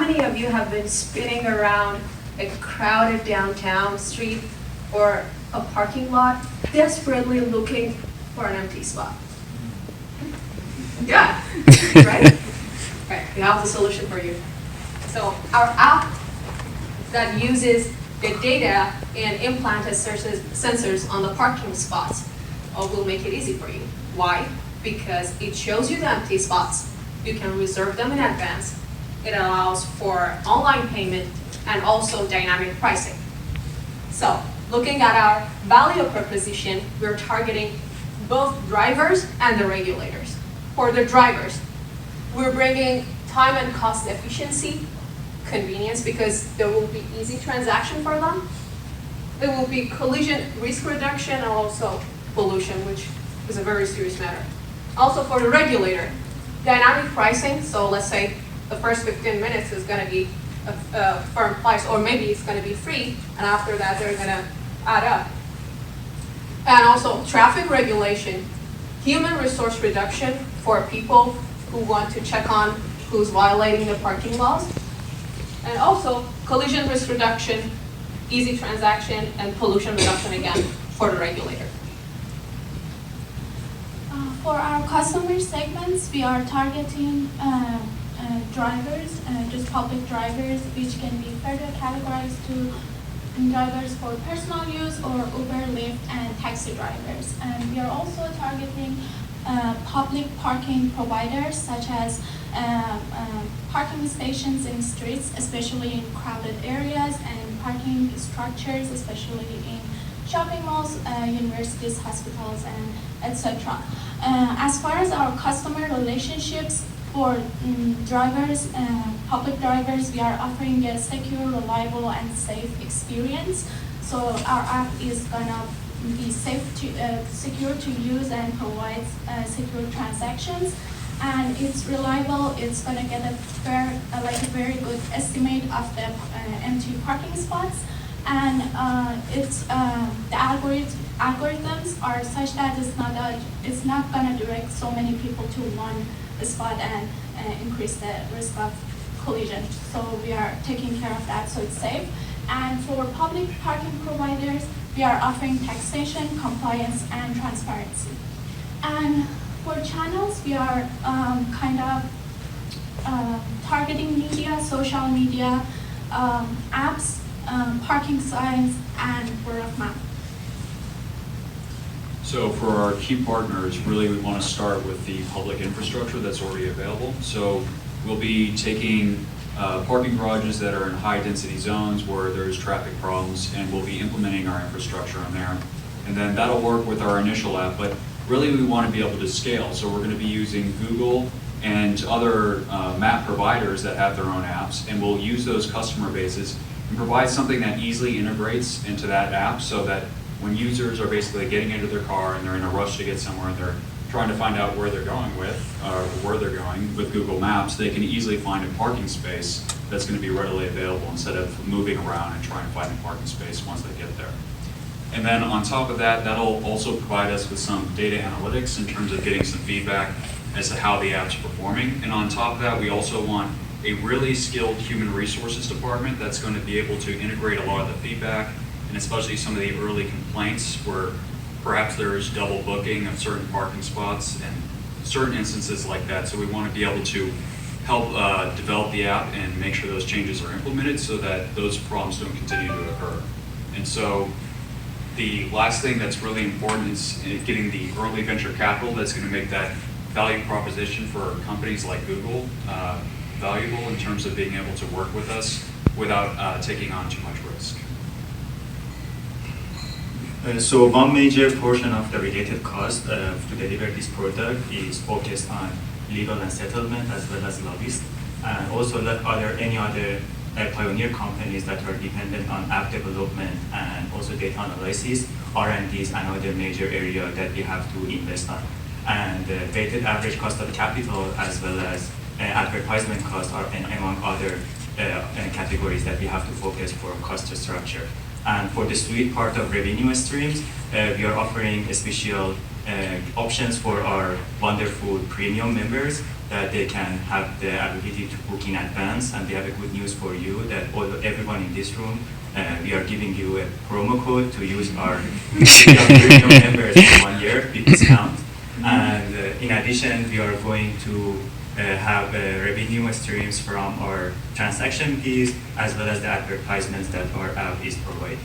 many of you have been spinning around a crowded downtown street or a parking lot, desperately looking for an empty spot? Yeah, right? Right, we have the solution for you. So our app that uses the data and implanted sensors on the parking spots will make it easy for you. Why? Because it shows you the empty spots. You can reserve them in advance. It allows for online payment and also dynamic pricing. So looking at our value proposition, we're targeting both drivers and the regulators. For the drivers, we're bringing time and cost efficiency, convenience, because there will be easy transaction for them. It will be collision risk reduction and also pollution, which is a very serious matter. Also for the regulator, dynamic pricing. So let's say the first 15 minutes is going to be a firm price, or maybe it's going to be free, and after that they're going to add up. And also traffic regulation, human resource reduction for people who want to check on who's violating the parking laws. And also collision risk reduction, easy transaction, and pollution reduction again for the regulator. For our customer segments, we are targeting drivers, just public drivers, which can be further categorized to drivers for personal use or Uber, Lyft, and taxi drivers. And we are also targeting public parking providers, such as parking stations in streets, especially in crowded areas, and parking structures, especially in shopping malls, universities, hospitals, and etc. As far as our customer relationships for drivers, public drivers, we are offering a secure, reliable, and safe experience. So our app is gonna be secure to use and provides secure transactions. And it's reliable. It's gonna get a very good estimate of the empty parking spots. And the algorithms are such that it's not gonna direct so many people to one spot and increase the risk of collision. So we are taking care of that, so it's safe. And for public parking providers, we are offering taxation, compliance, and transparency. And for channels, we are targeting media, social media, apps, parking signs, and word of mouth. So for our key partners, really we want to start with the public infrastructure that's already available. So we'll be taking parking garages that are in high density zones where there's traffic problems, and we'll be implementing our infrastructure on there. And then that'll work with our initial app, but really we want to be able to scale. So we're going to be using Google and other map providers that have their own apps, and we'll use those customer bases and provide something that easily integrates into that app, so that when users are basically getting into their car and they're in a rush to get somewhere and they're trying to find out where they're going with Google Maps, they can easily find a parking space that's going to be readily available instead of moving around and trying to find a parking space once they get there. And then on top of that, that'll also provide us with some data analytics in terms of getting some feedback as to how the app's performing. And on top of that, we also want a really skilled human resources department that's going to be able to integrate a lot of the feedback, and especially some of the early complaints where perhaps there is double booking of certain parking spots and certain instances like that. So we want to be able to help develop the app and make sure those changes are implemented so that those problems don't continue to occur. And so the last thing that's really important is getting the early venture capital that's going to make that value proposition for companies like Google valuable in terms of being able to work with us without taking on too much risk. So one major portion of the related cost to deliver this product is focused on legal and settlement as well as lobbyists. And also are there any other pioneer companies that are dependent on app development and also data analysis, R&Ds, and other major area that we have to invest on. And weighted average cost of capital as well as advertisement costs are among other categories that we have to focus for cost structure. And for the suite part of revenue streams, we are offering special options for our wonderful premium members that they can have the ability to book in advance. And we have a good news for you that everyone in this room, we are giving you a promo code to use our premium members for 1 year, big discount. And in addition, we are going to have revenue streams from our transaction fees as well as the advertisements that our app is providing.